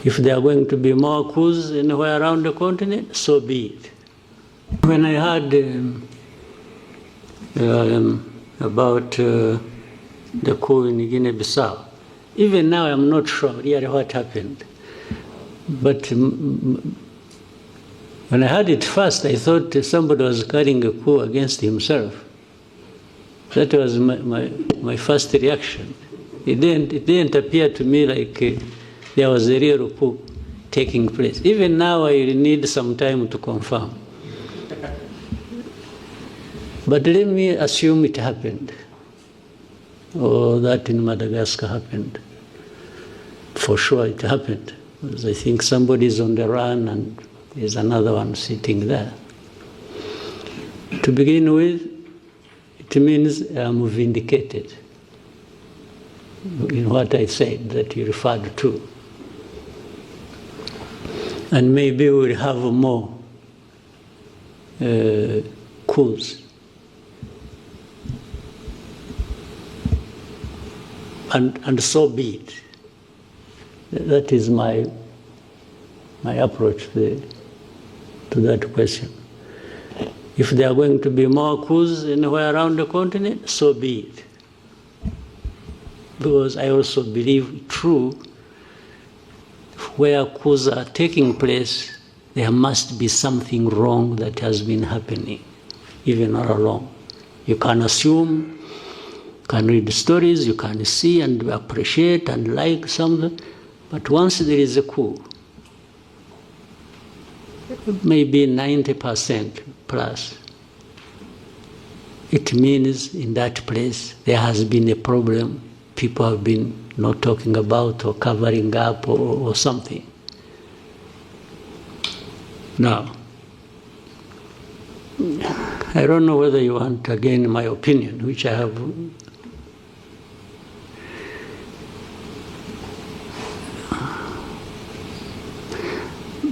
If there are going to be more coups anywhere around the continent, so be it. When I heard about the coup in Guinea-Bissau, even now I'm not sure really what happened. But when I heard it first, I thought somebody was carrying a coup against himself. That was my first reaction. It didn't appear to me like there was a real coup taking place. Even now, I need some time to confirm. But let me assume it happened, or that in Madagascar happened. For sure it happened, because I think somebody's on the run and there's another one sitting there. To begin with, it means I'm vindicated in what I said that you referred to. And maybe we'll have more coups. And so be it. That is my approach to that question. If there are going to be more coups anywhere around the continent, so be it. Because I also believe, true, where coups are taking place, there must be something wrong that has been happening, even all along. You can assume, you can read stories, you can see and appreciate and like something, but once there is a coup, maybe 90% plus, it means in that place there has been a problem. People have been not talking about or covering up or something. Now, I don't know whether you want, again, my opinion, which I have.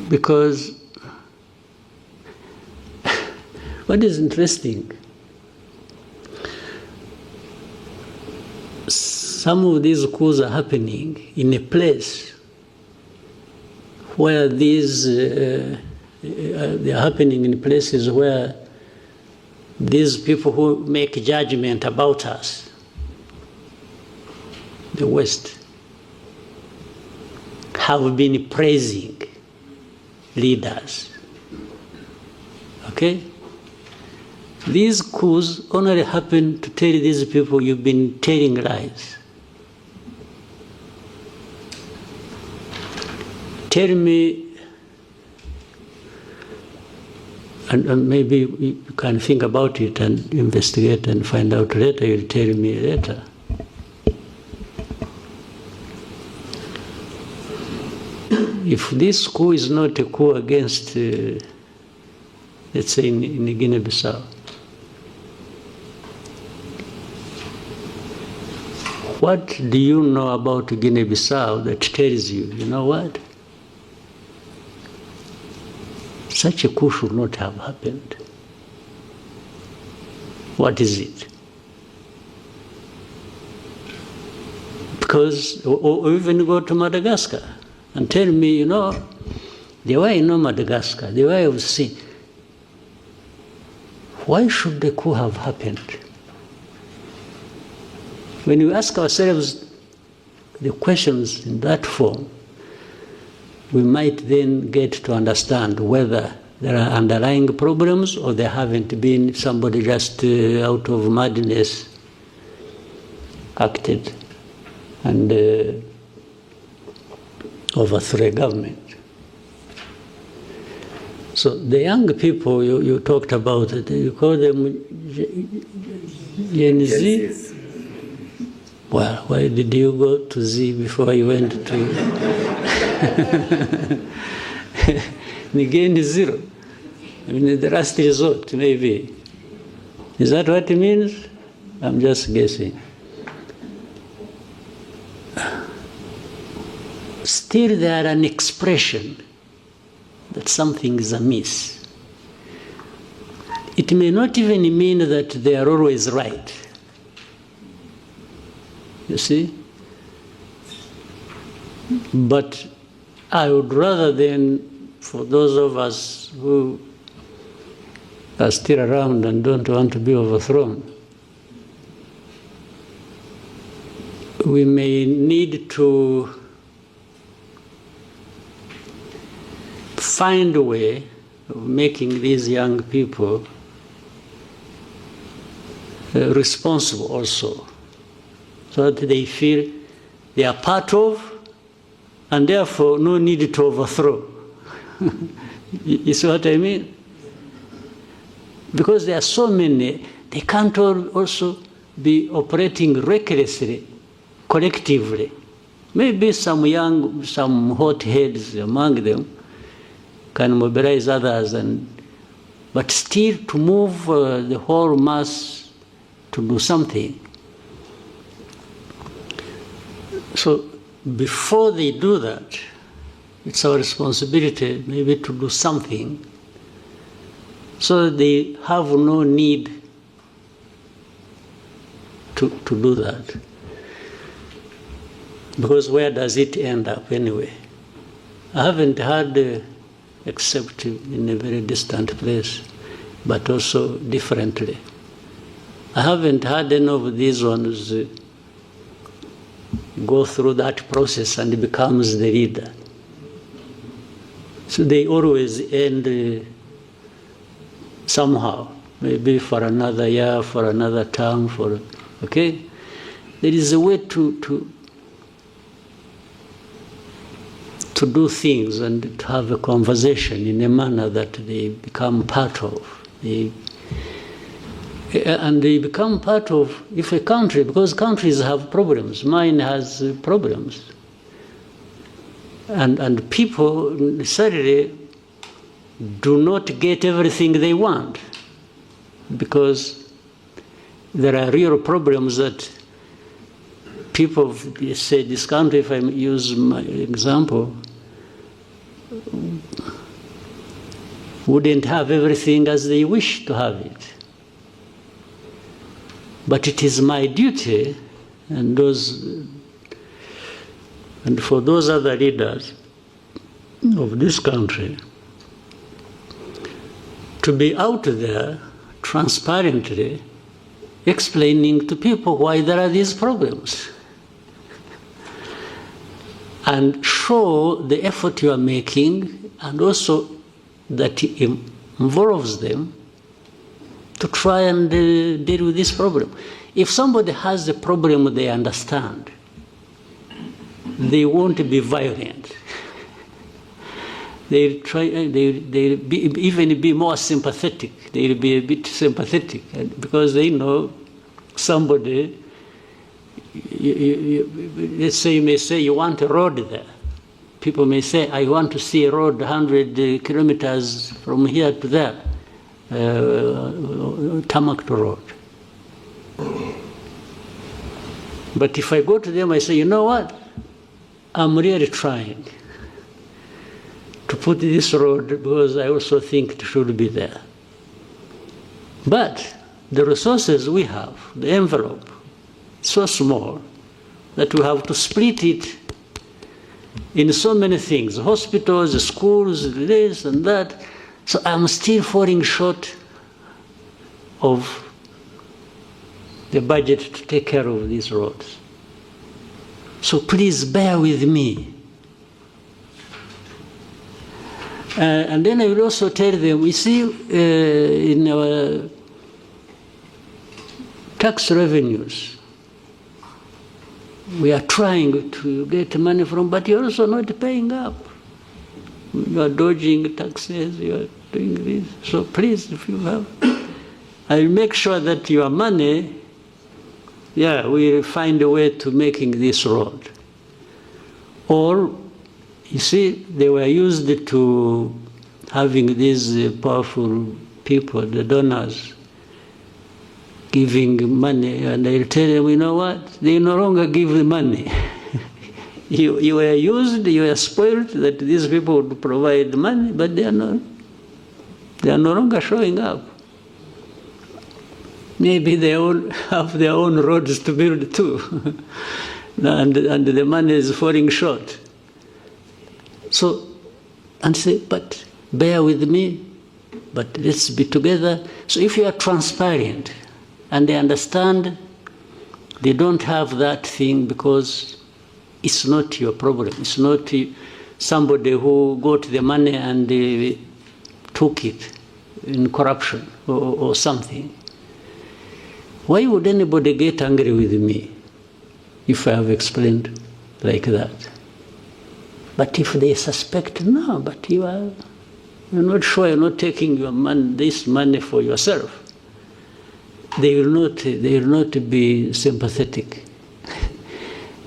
Because what is interesting, some of these coups are happening in a place where these they are happening in places where these people who make judgment about us, the West, have been praising leaders. Okay? These coups only happen to tell these people you've been telling lies. Tell me, and maybe you can think about it and investigate and find out later, you'll tell me later. If this coup is not a coup against, let's say, in Guinea-Bissau, what do you know about Guinea-Bissau that tells you, you know what? Such a coup should not have happened. What is it? Because, or even go to Madagascar and tell me, you know, the way I know Madagascar, the way I've seen, why should the coup have happened? When we ask ourselves the questions in that form, we might then get to understand whether there are underlying problems or there haven't been, somebody just out of madness acted and overthrew a government. So the young people you talked about, you call them Gen Z? Yes. Well, why did you go to Z before you went to... Again, zero. I mean, the last resort, maybe. Is that what it means? I'm just guessing. Still, there are an expression that something is amiss. It may not even mean that they are always right. You see? But I would rather than, for those of us who are still around and don't want to be overthrown, we may need to find a way of making these young people responsible also, so that they feel they are part of, and therefore no need to overthrow. You see what I mean? Because there are so many, they can't also be operating recklessly, collectively. Maybe some hot heads among them can mobilize others, but still to move the whole mass to do something. So before they do that, it's our responsibility maybe to do something so that they have no need to do that. Because where does it end up anyway? I haven't heard, except in a very distant place, but also differently. I haven't had any of these ones go through that process and becomes the leader. So they always end somehow, maybe for another year, for another term, okay? There is a way to do things and to have a conversation in a manner that they become part of. And they become part of, if a country, because countries have problems, mine has problems. And people necessarily do not get everything they want, because there are real problems that people say, this country, if I use my example, wouldn't have everything as they wish to have it. But it is my duty, and for those other leaders of this country, to be out there transparently explaining to people why there are these problems, and show the effort you are making, and also that it involves them to try and deal with this problem. If somebody has a problem they understand, they won't be violent. They'll even be more sympathetic. They'll be a bit sympathetic because they know somebody, let's say you may say you want a road there. People may say, I want to see a road 100 kilometers from here to there. Tarmac road. But if I go to them, I say, you know what? I'm really trying to put this road because I also think it should be there. But the resources we have, the envelope, so small that we have to split it in so many things, hospitals, schools, this and that. So I'm still falling short of the budget to take care of these roads. So please bear with me. And then I will also tell them, we see in our tax revenues, we are trying to get money from, but you're also not paying up. You are dodging taxes, you are doing this. So please, if you have, I'll make sure that your money, we'll find a way to making this road. Or, you see, they were used to having these powerful people, the donors, giving money, and I'll tell them, you know what, they no longer give the money. You were used, you were spoiled that these people would provide money, but they are no longer showing up. Maybe they all have their own roads to build too, and the money is falling short. So, and say, but bear with me, but let's be together. So if you are transparent and they understand, they don't have that thing because it's not your problem. It's not somebody who got the money and took it in corruption or something. Why would anybody get angry with me if I have explained like that? But if they suspect, no, but you're not sure, you're not taking your this money for yourself, they will not be sympathetic.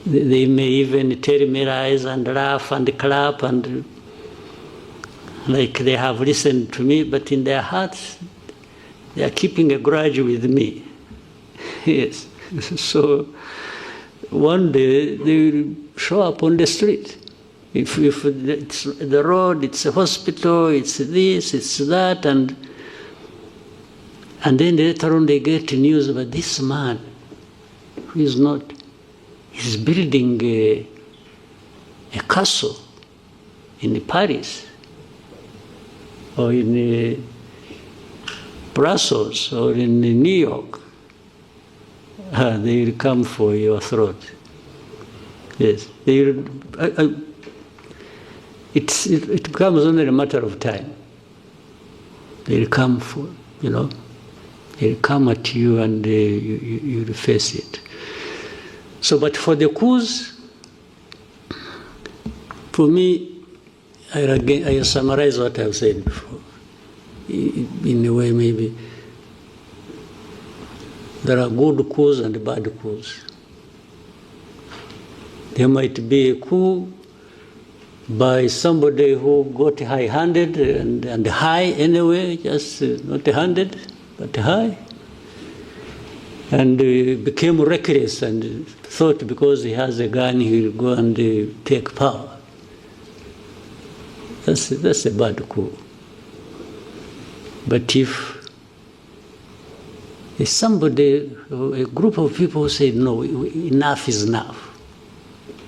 They may even terrorize and laugh and clap and like they have listened to me, but in their hearts, they are keeping a grudge with me. Yes. So one day they will show up on the street. If it's the road, it's a hospital, it's this, it's that, and then later on they get news about this man who is not, he's building a castle in Paris or in Brussels or in New York. They will come for your throat. Yes, they will, it becomes only a matter of time. They'll come for, they'll come at you and you'll face it. So, but for the coups, for me, I summarize what I've said before. In a way, maybe, there are good coups and bad coups. There might be a coup by somebody who got high-handed and high anyway, just not handed, but high, and became reckless and thought because he has a gun he will go and take power. That's a bad coup. But if somebody, a group of people say, no, enough is enough.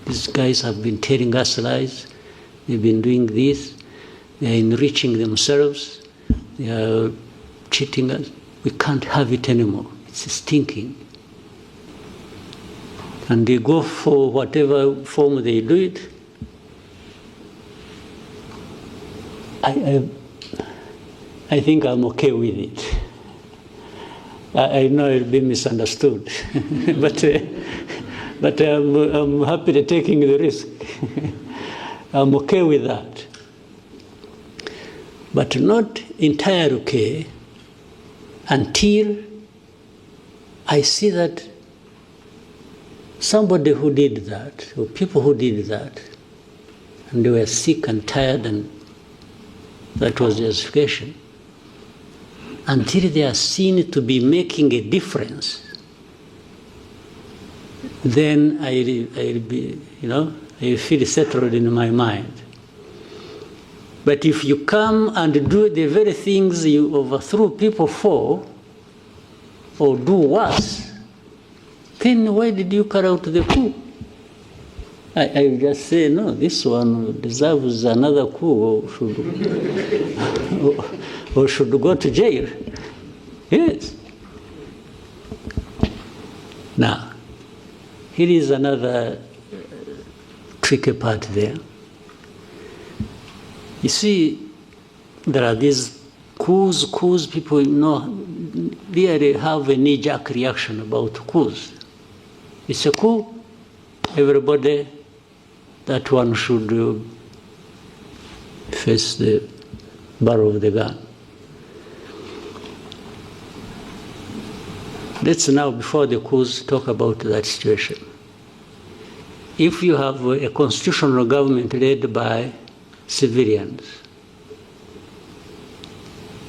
These guys have been telling us lies. They've been doing this. They're enriching themselves. They are cheating us. We can't have it anymore. It's stinking. And they go for whatever form they do it. I think I'm okay with it. I know it'll be misunderstood, but I'm happy to taking the risk. I'm okay with that, but not entirely okay until I see that somebody who did that, or people who did that, and they were sick and tired, and that was justification, until they are seen to be making a difference, then I'll be, I feel settled in my mind. But if you come and do the very things you overthrew people for, or do worse, then why did you carry out the coup? I just say, no, this one deserves another coup, or should go to jail. Yes. Now, here is another tricky part there. You see, there are these coups, people really have a knee-jerk reaction about coups. It's a coup, everybody, that one should face the barrel of the gun. Let's now, before the coups, talk about that situation. If you have a constitutional government led by civilians,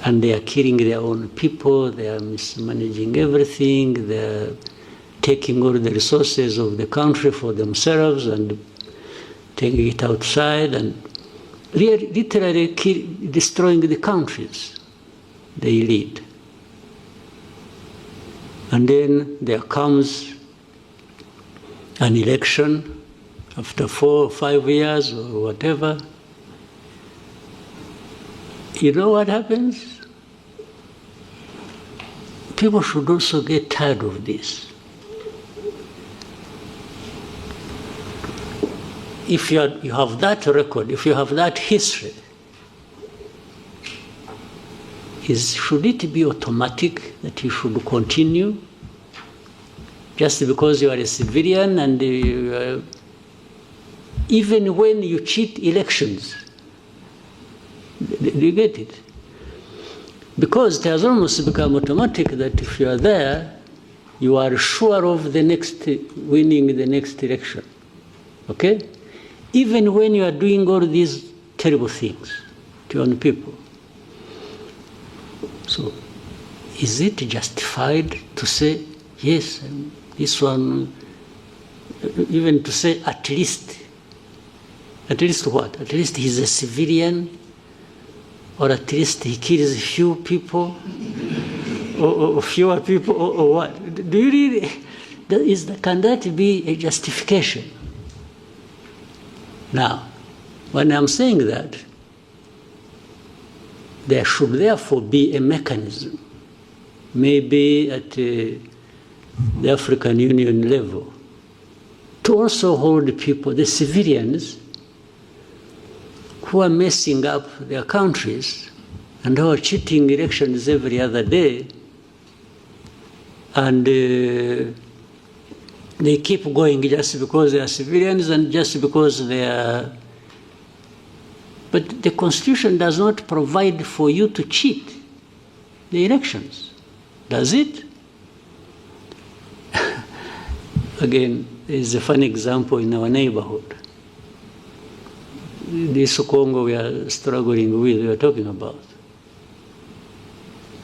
and they are killing their own people, they are mismanaging everything, they are taking all the resources of the country for themselves and taking it outside and literally destroying the countries they lead. And then there comes an election after 4 or 5 years or whatever, You know what happens? People should also get tired of this. If you have that record, if you have that history, should it be automatic that you should continue just because you are a civilian and even when you cheat elections? Do you get it? Because it has almost become automatic that if you are there, you are sure of winning the next election. Okay? Even when you are doing all these terrible things to your own people. So, is it justified to say, yes, this one, even to say at least what? At least he's a civilian, or at least he kills few people, or fewer people, or what? Do you really, can that be a justification? Now, when I'm saying that, there should therefore be a mechanism, maybe at the African Union level, to also hold people, the civilians, who are messing up their countries and who are cheating elections every other day, and they keep going just because they are civilians and just because they are. But the Constitution does not provide for you to cheat the elections, does it? Again, there is a funny example in our neighborhood. This Congo we are struggling with, we are talking about.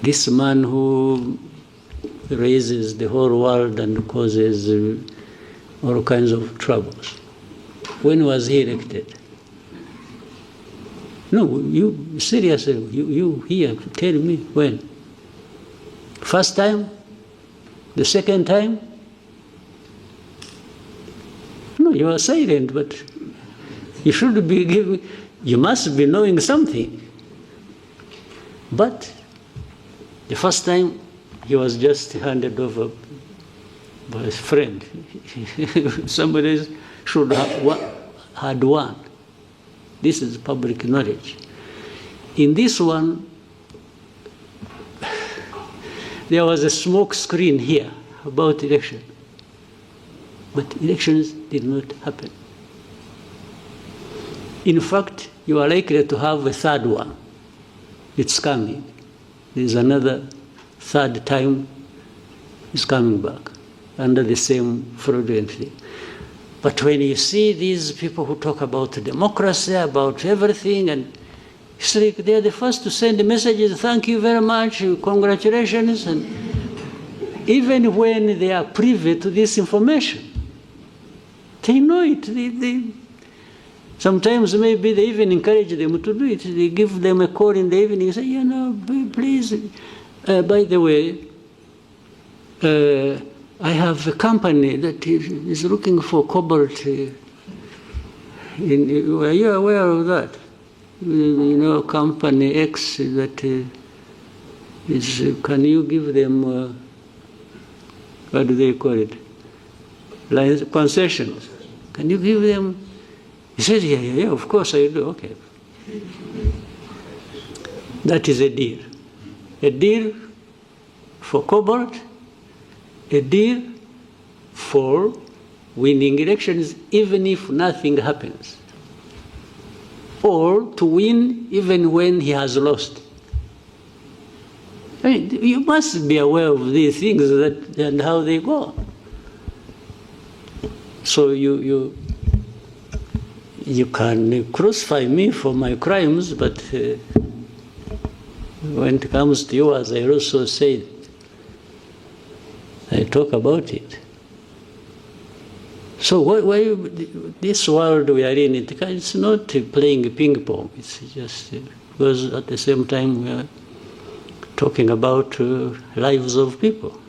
This man who raises the whole world and causes all kinds of troubles. When was he elected? No, you seriously, you here, tell me when. First time? The second time? No, you are silent, but you should be giving, you must be knowing something. But the first time, he was just handed over by his friend. Somebody should have had won. This is public knowledge. In this one, there was a smoke screen here about election. But elections did not happen. In fact, you are likely to have a third one. It's coming. There's another third time is coming back under the same fraudulent thing. But when you see these people who talk about democracy, about everything, and it's like they're the first to send messages, thank you very much, congratulations, and even when they are privy to this information, they know it. Sometimes maybe they even encourage them to do it. They give them a call in the evening and say, please, by the way, I have a company that is looking for cobalt. Are you aware of that? Company X that is, can you give them, what do they call it? Concessions. Can you give them? He says, yeah, of course I do, okay. That is a deal. A deal for cobalt, a deal for winning elections even if nothing happens, or to win even when he has lost. I mean, you must be aware of these things and how they go. So you can crucify me for my crimes, but when it comes to you, as I also said, I talk about it. So why this world we are in, it's not playing ping pong. It's just because at the same time we are talking about lives of people.